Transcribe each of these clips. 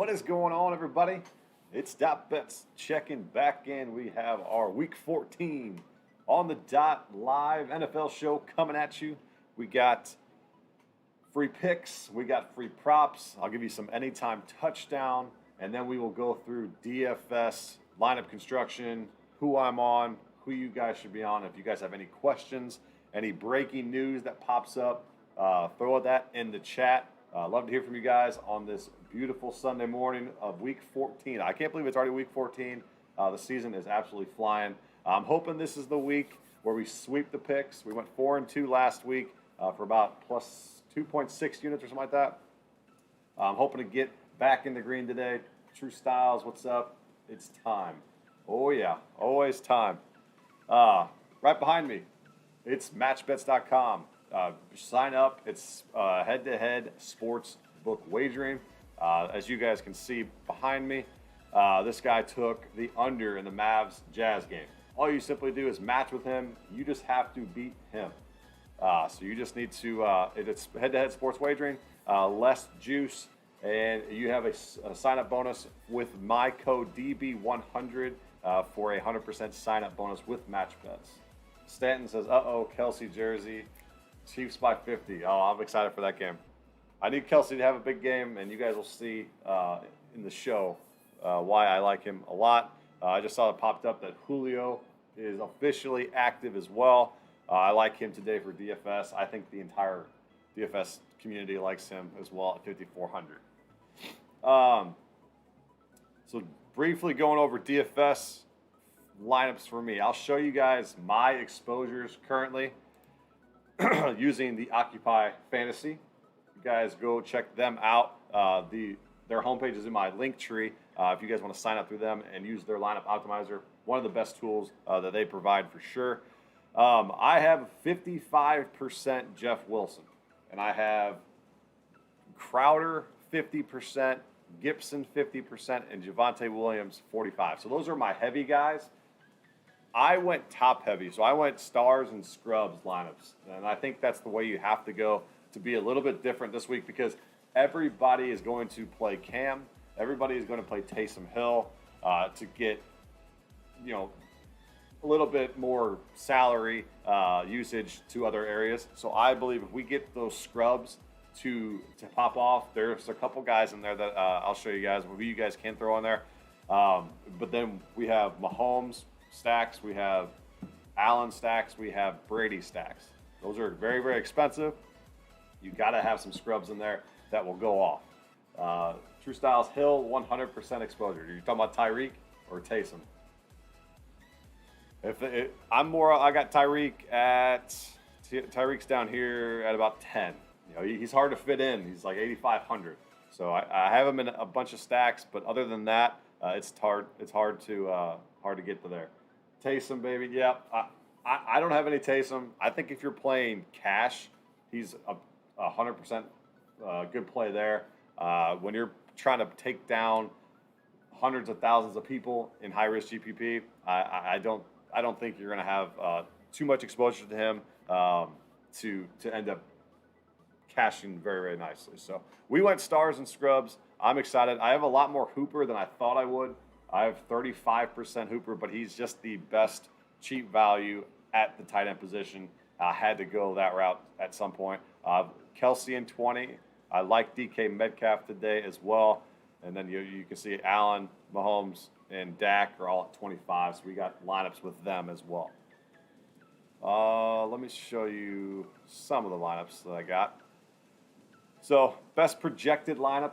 What is going on, everybody? It's Dot Bets checking back in. We have our Week 14 on the Dot live NFL show coming at you. We got free picks, we got free props. I'll give you some anytime touchdown, and then we will go through DFS lineup construction, who I'm on, who you guys should be on. If you guys have any questions, any breaking news that pops up, throw that in the chat. Love to hear from you guys on this beautiful Sunday morning of Week 14. I can't believe it's already Week 14. The season is absolutely flying. I'm hoping this is the week where we sweep the picks. We went 4-2 last week for about plus 2.6 units or something like that. I'm hoping to get back in the green today. True Styles, what's up? It's time. Oh yeah, always time. Right behind me, it's matchbets.com. Sign up. It's head-to-head sports book wagering. As you guys can see behind me, this guy took the under in the Mavs Jazz game. All you simply do is match with him. You just have to beat him. So you just need to, it's head-to-head sports wagering, less juice, and you have a sign-up bonus with my code DB100 for a 100% sign-up bonus with MatchBets. Stanton says, uh-oh, Kelsey jersey. Chiefs by 50. Oh, I'm excited for that game. I need Kelsey to have a big game, and you guys will see in the show why I like him a lot. I just saw it popped up that Julio is officially active as well. I like him today for DFS. I think the entire DFS community likes him as well at 5,400. So briefly going over DFS lineups for me. I'll show you guys my exposures currently using the Occupy Fantasy. You guys go check them out. Their homepage is in my link tree. If you guys want to sign up through them and use their lineup optimizer, one of the best tools that they provide for sure. I have 55% Jeff Wilson, and I have Crowder 50%, Gibson 50%, and Javonte Williams 45%. So those are my heavy guys. I went top heavy, so I went stars and scrubs lineups, and I think that's the way you have to go to be a little bit different this week because everybody is going to play Cam, everybody is going to play Taysom Hill to get, a little bit more salary usage to other areas. So I believe if we get those scrubs to pop off, there's a couple guys in there that I'll show you guys, maybe you guys can throw in there. But then we have Mahomes stacks, we have Allen stacks, we have Brady stacks. Those are very, very expensive. You got to have some scrubs in there that will go off. True Styles Hill, 100% exposure. Are you talking about Tyreek or Taysom? I got Tyreek's down here at about 10. He's hard to fit in. He's like 8,500. So I have him in a bunch of stacks, but other than that, it's hard to get to there. Taysom, baby, yeah. I don't have any Taysom. I think if you're playing cash, he's a 100% good play there. When you're trying to take down hundreds of thousands of people in high risk GPP, I don't think you're going to have too much exposure to him to end up cashing very, very nicely. So we went stars and scrubs. I'm excited. I have a lot more Hooper than I thought I would. I have 35% Hooper, but he's just the best cheap value at the tight end position. I had to go that route at some point. Kelsey in 20. I like DK Metcalf today as well. And then you can see Allen, Mahomes, and Dak are all at 25. So we got lineups with them as well. Let me show you some of the lineups that I got. So best projected lineup,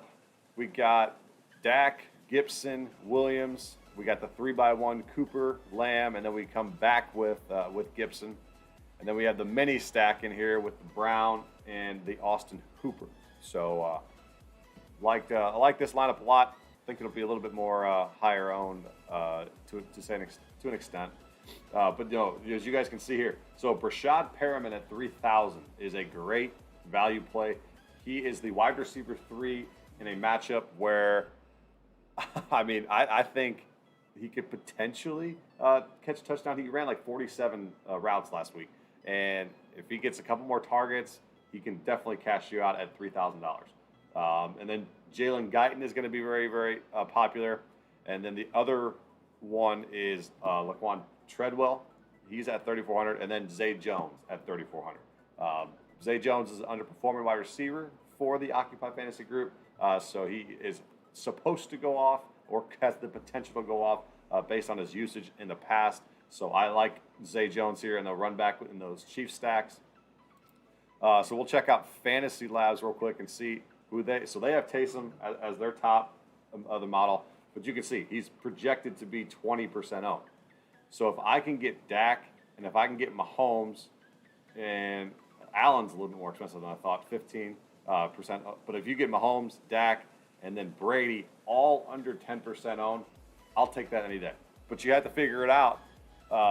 we got Dak, Gibson, Williams. We got the 3x1 Cooper, Lamb, and then we come back with Gibson. And then we have the mini stack in here with the Brown and the Austin Hooper. So I like this lineup a lot. I think it'll be a little bit more higher owned to an extent. But as you guys can see here, so Brashad Perriman at 3,000 is a great value play. He is the wide receiver 3 in a matchup where, I think he could potentially catch a touchdown. He ran like 47 routes last week. And if he gets a couple more targets, he can definitely cash you out at $3,000. And then Jalen Guyton is going to be very, very popular. And then the other one is Laquan Treadwell. He's at 3,400. And then Zay Jones at 3,400. Zay Jones is an underperforming wide receiver for the Occupy Fantasy Group. So he is supposed to go off or has the potential to go off based on his usage in the past. So I like Zay Jones here, and they'll run back in those Chiefs stacks. So we'll check out Fantasy Labs real quick and see who they. So they have Taysom as their top of the model, but you can see he's projected to be 20% owned. So if I can get Dak and if I can get Mahomes, and Allen's a little bit more expensive than I thought, 15%. But if you get Mahomes, Dak, and then Brady all under 10% owned, I'll take that any day. But you have to figure it out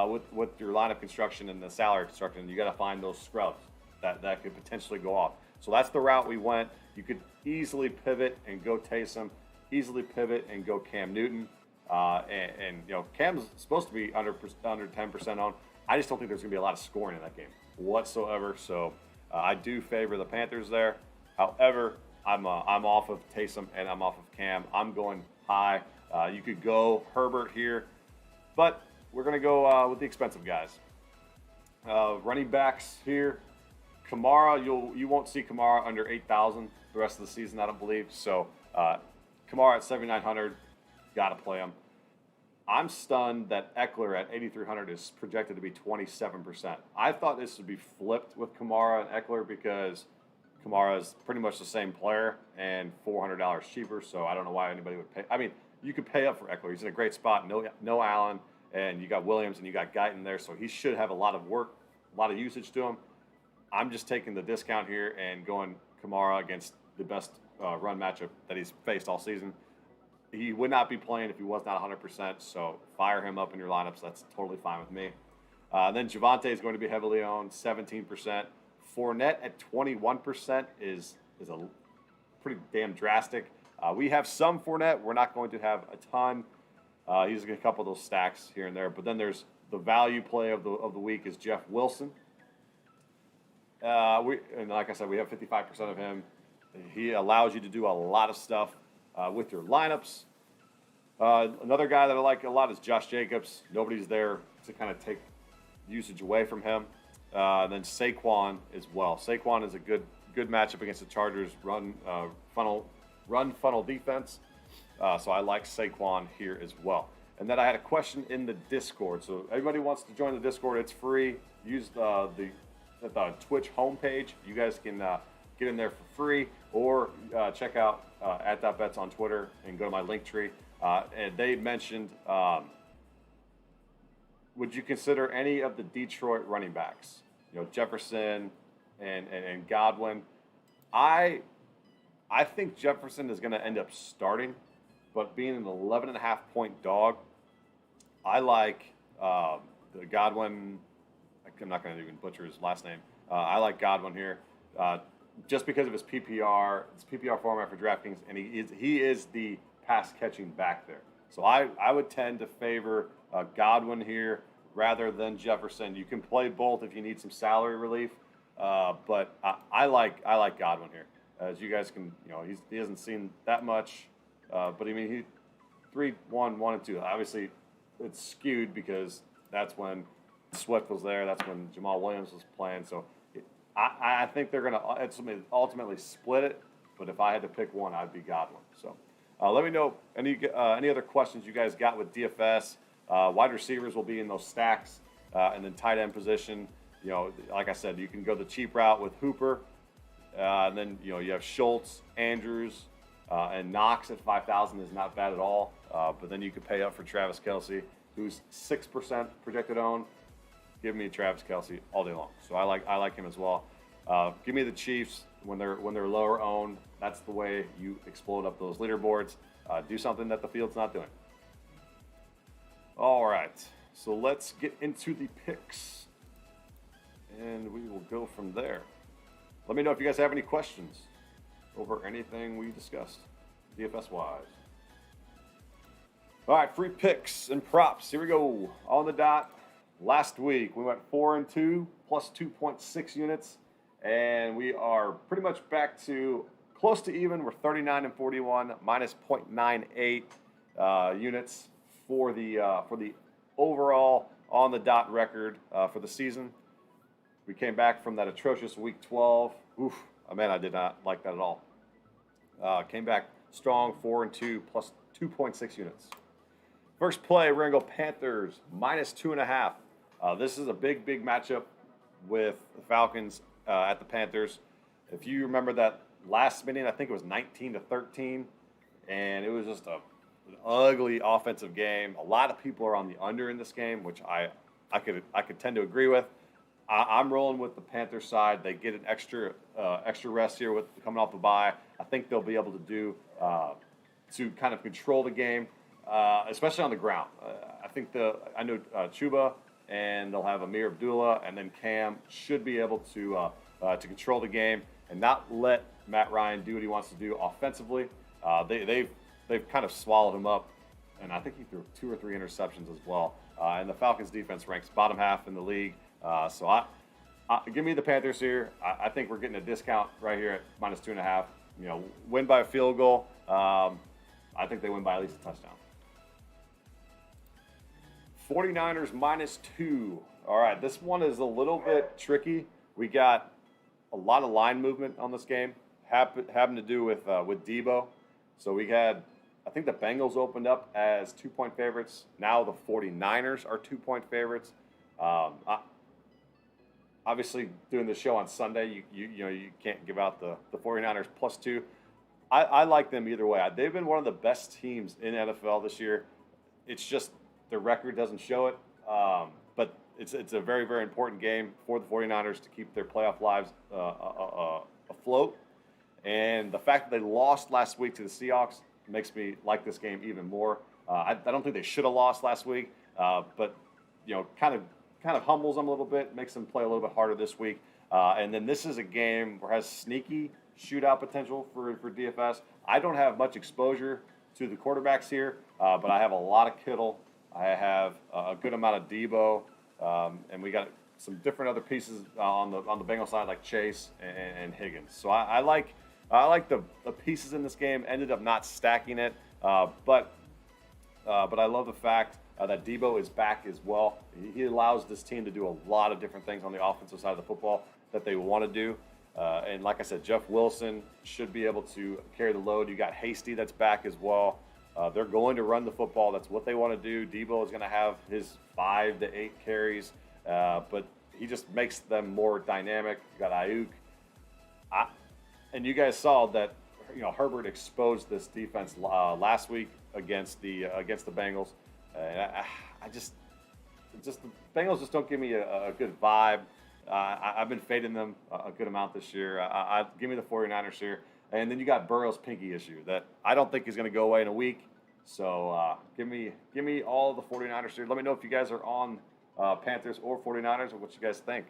with your lineup construction and the salary construction. You got to find those scrubs that could potentially go off. So that's the route we went. You could easily pivot and go Taysom, easily pivot and go Cam Newton. And you know, Cam's supposed to be under 10% owned. I just don't think there's going to be a lot of scoring in that game whatsoever. So I do favor the Panthers there. However, I'm off of Taysom and I'm off of Cam. I'm going high. You could go Herbert here, but we're going to go with the expensive guys. Running backs here. Kamara, you won't see Kamara under 8,000 the rest of the season, I don't believe. So Kamara at 7,900, got to play him. I'm stunned that Eckler at 8,300 is projected to be 27%. I thought this would be flipped with Kamara and Eckler because Kamara is pretty much the same player and $400 cheaper, so I don't know why anybody would pay. I mean, you could pay up for Eckler. He's in a great spot. No Allen, and you got Williams and you got Guyton there, so he should have a lot of work, a lot of usage to him. I'm just taking the discount here and going Kamara against the best run matchup that he's faced all season. He would not be playing if he was not 100%, so fire him up in your lineups. That's totally fine with me. Then Javonte is going to be heavily owned, 17%. Fournette at 21% is a pretty damn drastic. We have some Fournette. We're not going to have a ton. He's going to a couple of those stacks here and there. But then there's the value play of the week is Jeff Wilson. And like I said, we have 55% of him. He allows you to do a lot of stuff with your lineups. Another guy that I like a lot is Josh Jacobs. Nobody's there to kind of take usage away from him. And then Saquon as well. Saquon is a good matchup against the Chargers run funnel defense. So I like Saquon here as well. And then I had a question in the Discord. So everybody wants to join the Discord. It's free. Use the Twitch homepage. You guys can get in there for free, or check out @bets on Twitter and go to my link tree. And they mentioned, would you consider any of the Detroit running backs? You know, Jefferson and Godwin. I think Jefferson is going to end up starting, but being an 11.5 point dog, I like the Godwin. I'm not going to even butcher his last name. I like Godwin here, just because of his PPR. It's PPR format for DraftKings, and he is the pass catching back there. So I would tend to favor Godwin here rather than Jefferson. You can play both if you need some salary relief, but I like Godwin here. As you guys can, you know, he hasn't seen that much, but I mean, he 3, 1, 1, and 2. Obviously, it's skewed because that's when Swift was there. That's when Jamal Williams was playing. So I think they're going to ultimately split it. But if I had to pick one, I'd be Godwin. So let me know any other questions you guys got with DFS. Wide receivers will be in those stacks, and then tight end position. You know, like I said, you can go the cheap route with Hooper, and then you have Schultz, Andrews, and Knox at 5,000 is not bad at all. But then you could pay up for Travis Kelce, who's 6% projected owned. Give me Travis Kelce all day long. So I like him as well. Give me the Chiefs when they're lower owned. That's the way you explode up those leaderboards. Do something that the field's not doing. All right, so let's get into the picks, and we will go from there. Let me know if you guys have any questions over anything we discussed, DFS-wise. All right, free picks and props. Here we go. On the dot. Last week, we went 4-2 plus 2.6 units, and we are pretty much back to close to even. We're 39 and 41, minus 0.98 units for the overall on the dot record for the season. We came back from that atrocious week 12. Oof, man, I did not like that at all. Came back strong, 4-2, plus 2.6 units. First play, we're gonna go Panthers minus 2.5. This is a big matchup with the Falcons at the Panthers. If you remember that last meeting, I think it was 19-13, and it was just an ugly offensive game. A lot of people are on the under in this game, which I could tend to agree with. I'm rolling with the Panthers side. They get an extra rest here with coming off the bye. I think they'll be able to do to kind of control the game, especially on the ground. I know Chuba, and they'll have Amir Abdullah, and then Cam should be able to control the game and not let Matt Ryan do what he wants to do offensively. They've kind of swallowed him up, and I think he threw 2 or 3 interceptions as well. And the Falcons defense ranks bottom half in the league. So give me the Panthers here. I think we're getting a discount right here at minus 2.5. Win by a field goal. I think they win by at least a touchdown. 49ers minus 2. All right, this one is a little bit tricky. We got a lot of line movement on this game, having to do with Debo. So we had, I think the Bengals opened up as 2-point favorites. Now the 49ers are 2-point favorites. Obviously, doing the show on Sunday, you can't give out the 49ers plus 2. I like them either way. They've been one of the best teams in NFL this year. It's just their record doesn't show it. But it's a very, very important game for the 49ers to keep their playoff lives afloat. And the fact that they lost last week to the Seahawks makes me like this game even more. I don't think they should have lost last week, but kind of humbles them a little bit, makes them play a little bit harder this week. And then this is a game where it has sneaky shootout potential for DFS. I don't have much exposure to the quarterbacks here, but I have a lot of Kittle. I have a good amount of Debo, and we got some different other pieces on the Bengals side like Chase and Higgins. So I like the pieces in this game. Ended up not stacking it, but I love the fact that Debo is back as well. He allows this team to do a lot of different things on the offensive side of the football that they want to do. And like I said, Jeff Wilson should be able to carry the load. You got Hasty that's back as well. They're going to run the football. That's what they want to do. Debo is going to have his 5 to 8 carries, but he just makes them more dynamic. You got Ayuk. And you guys saw that Herbert exposed this defense last week against the Bengals. And the Bengals just don't give me a good vibe. I've been fading them a good amount this year. Give me the 49ers here. And then you got Burrow's pinky issue that I don't think is going to go away in a week. So give me all the 49ers here. Let me know if you guys are on Panthers or 49ers or what you guys think.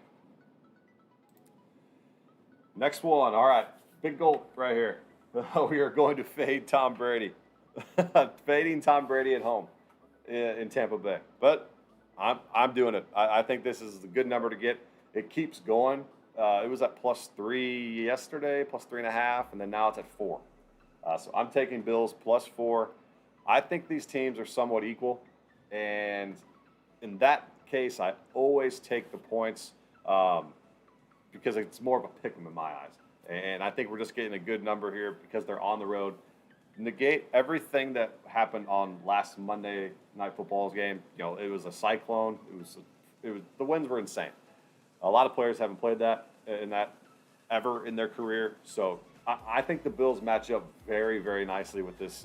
Next one. All right. Big gulp right here. We are going to fade Tom Brady. Fading Tom Brady at home in Tampa Bay. But I'm doing it. I think this is a good number to get. It keeps going. It was at +3 yesterday, +3.5, and then now it's at 4. So I'm taking Bills +4. I think these teams are somewhat equal, and in that case, I always take the points because it's more of a pick 'em in my eyes. And I think we're just getting a good number here because they're on the road. Negate everything that happened on last Monday Night Football's game. It was a cyclone. It was the winds were insane. A lot of players haven't played that ever in their career. So I think the Bills match up very, very nicely with this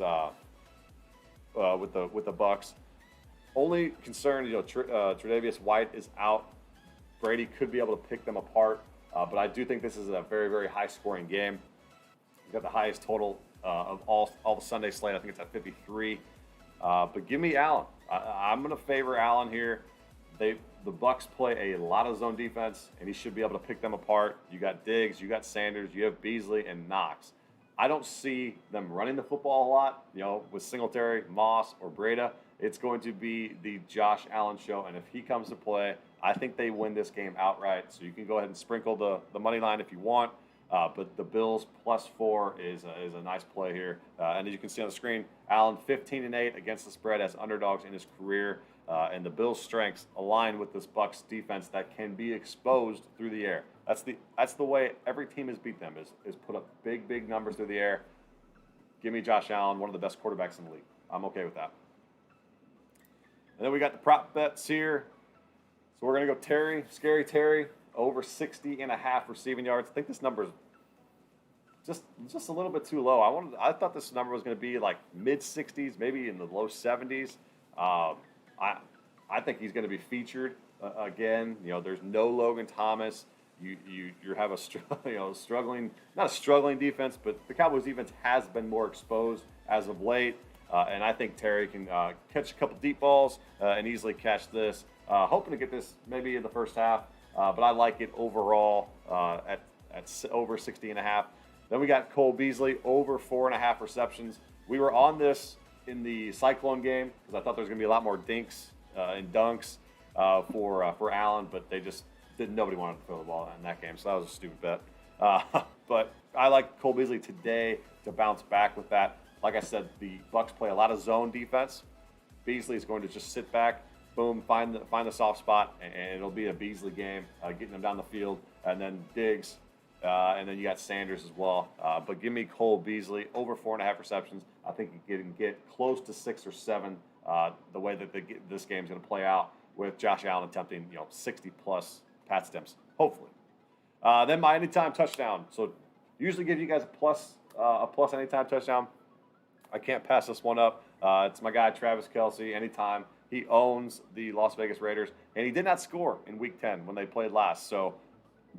with the Bucs. Only concern, Tre'Davious White is out. Brady could be able to pick them apart, but I do think this is a very, very high-scoring game. You got the highest total of all the Sunday slate. I think it's at 53. But give me Allen. I'm going to favor Allen here. The Bucs play a lot of zone defense, and he should be able to pick them apart. You got Diggs, you got Sanders, you have Beasley and Knox. I don't see them running the football a lot, with Singletary, Moss, or Breida. It's going to be the Josh Allen show, and if he comes to play, I think they win this game outright. So you can go ahead and sprinkle the money line if you want. But the Bills +4 is a nice play here. And as you can see on the screen, Allen 15-8 against the spread as underdogs in his career. And the Bills' strengths align with this Bucs defense that can be exposed through the air. That's the way every team has beat them is put up big numbers through the air. Give me Josh Allen, one of the best quarterbacks in the league. I'm okay with that. And then we got the prop bets here. So we're going to go Terry, Scary Terry, over 60.5 receiving yards. I think this number is just a little bit too low. I thought this number was going to be like mid-60s, maybe in the low 70s. I think he's going to be featured again. There's no Logan Thomas. You have a not a struggling defense, but the Cowboys defense has been more exposed as of late. And I think Terry can catch a couple deep balls and easily catch this. Hoping to get this maybe in the first half, but I like it overall at over 60.5. Then we got Cole Beasley over 4.5 receptions. We were on this in the Cyclone game because I thought there was going to be a lot more dinks and dunks for Allen, but nobody wanted to throw the ball in that game, so that was a stupid bet. But I like Cole Beasley today to bounce back with that. Like I said, the Bucs play a lot of zone defense. Beasley is going to just sit back, boom, find the soft spot, and it'll be a Beasley game, getting them down the field, and then Diggs, and then you got Sanders as well. But give me Cole Beasley over 4.5 receptions. I think you can get close to 6 or 7 the way that this game's going to play out with Josh Allen attempting 60+ pat stems, hopefully. Then my anytime touchdown. So usually give you guys a plus anytime touchdown. I can't pass this one up. It's my guy Travis Kelce. Anytime. He owns the Las Vegas Raiders, and he did not score in Week 10 when they played last. So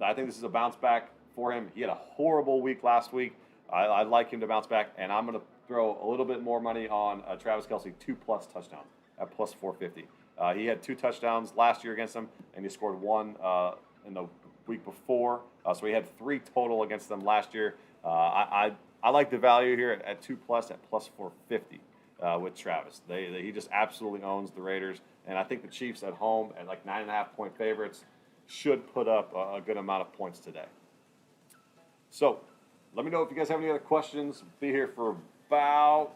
I think this is a bounce back for him. He had a horrible week last week. I'd like him to bounce back, and I'm going to throw a little bit more money on Travis Kelce 2+ touchdowns at plus 450. He had 2 touchdowns last year against them, and he scored 1 in the week before. So he had 3 total against them last year. I like the value here at 2+ at plus 450 with Travis. He just absolutely owns the Raiders, and I think the Chiefs at home at like 9.5-point favorites should put up a good amount of points today. So let me know if you guys have any other questions. Be here for about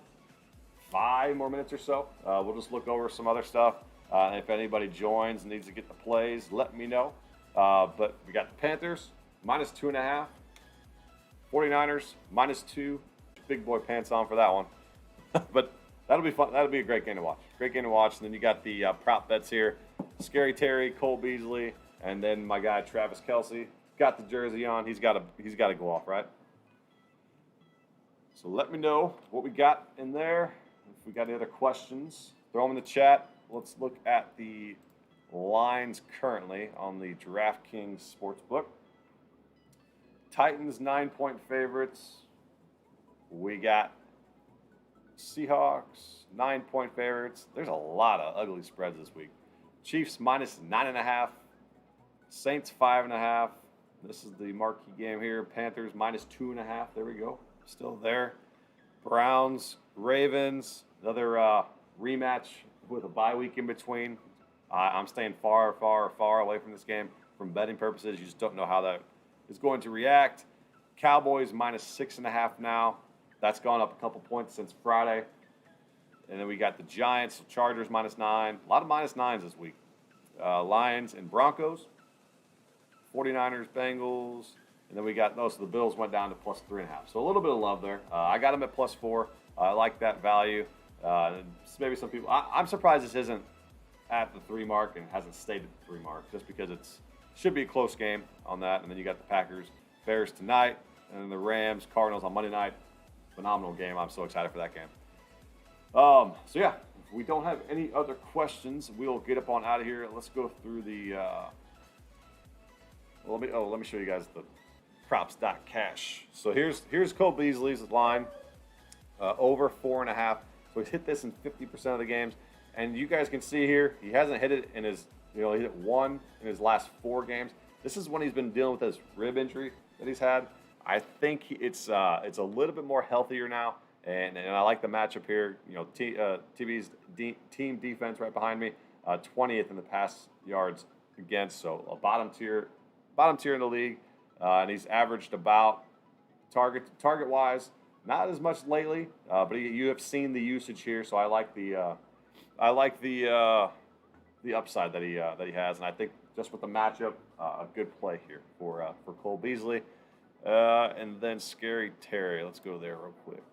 5 more minutes or so. We'll just look over some other stuff. If anybody joins and needs to get the plays, let me know. But we got the Panthers -2.5, 49ers -2. Big boy pants on for that one. But that'll be fun. That'll be a great game to watch. Great game to watch. And then you got the prop bets here: Scary Terry, Cole Beasley, and then my guy Travis Kelce. Got the jersey on. He's got to go off, right? So let me know what we got in there. If we got any other questions, throw them in the chat. Let's look at the lines currently on the DraftKings Sportsbook. Titans 9-point favorites. We got Seahawks 9-point favorites. There's a lot of ugly spreads this week. Chiefs -9.5. Saints 5.5. This is the marquee game here. Panthers -2.5. There we go. Still there. Browns, Ravens. Another rematch with a bye week in between. I'm staying far away from this game from betting purposes. You just don't know how that is going to react. Cowboys -6.5 now. That's gone up a couple points since Friday. And then we got the Giants, Chargers -9. A lot of -9s this week. Lions and Broncos. 49ers, Bengals. And then we got those. So the Bills went down to +3.5. So a little bit of love there. I got them at +4. I like that value. Maybe some people. I'm surprised this isn't at the 3 mark and hasn't stayed at the 3 mark, just because it should be a close game on that. And then you got the Packers, Bears tonight, and then the Rams, Cardinals on Monday night. Phenomenal game. I'm so excited for that game. So yeah, if we don't have any other questions, we'll get up on out of here. Let's go through the. Let me show you guys the props.cash. So here's Cole Beasley's line, over 4.5. So he's hit this in 50% of the games, and you guys can see here he hasn't hit it in his. He hit 1 in his last 4 games. This is when he's been dealing with his rib injury that he's had. I think it's a little bit more healthier now, and I like the matchup here. TB's team defense right behind me, 20th in the pass yards against, so a bottom tier in the league, and he's averaged about Target wise, not as much lately, but you have seen the usage here, so I like the upside that he has, and I think just with the matchup, a good play here for Cole Beasley, and then Scary Terry. Let's go there real quick.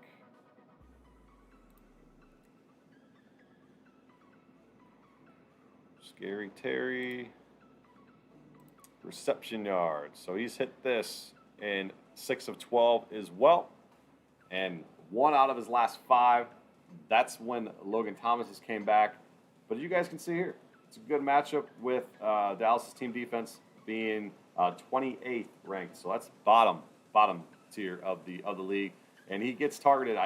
Scary Terry, reception yards. So he's hit this in 6 of 12 as well, and 1 out of his last 5. That's when Logan Thomas came back. But you guys can see here, it's a good matchup with Dallas' team defense being 28th ranked. So that's bottom tier of the league, and he gets targeted.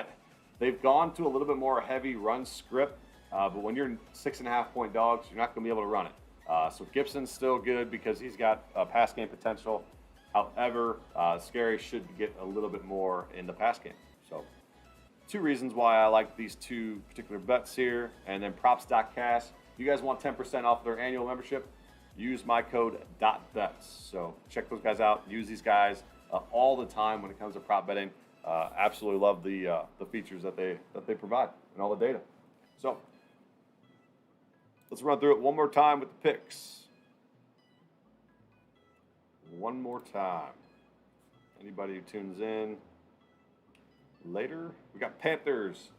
They've gone to a little bit more heavy run script, but when you're 6.5-point dogs, you're not going to be able to run it. So Gibson's still good because he's got pass game potential. However, Scary should get a little bit more in the pass game. So 2 reasons why I like these 2 particular bets here. And then props.cash. If you guys want 10% off their annual membership, use my code .bets. So check those guys out. Use these guys all the time when it comes to prop betting. Absolutely love the features that they provide and all the data. So let's run through it one more time with the picks. One more time. Anybody who tunes in later, we got Panthers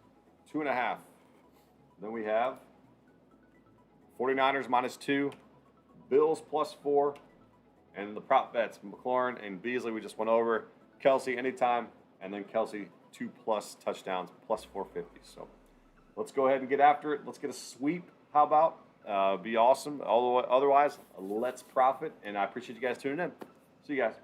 2.5. Then we have 49ers -2, Bills +4, and the prop bets, McLaurin and Beasley we just went over, Kelsey anytime, and then Kelsey 2+ touchdowns +450. So let's go ahead and get after it. Let's get a sweep. How about? Be awesome. Otherwise, let's profit. And I appreciate you guys tuning in. See you guys.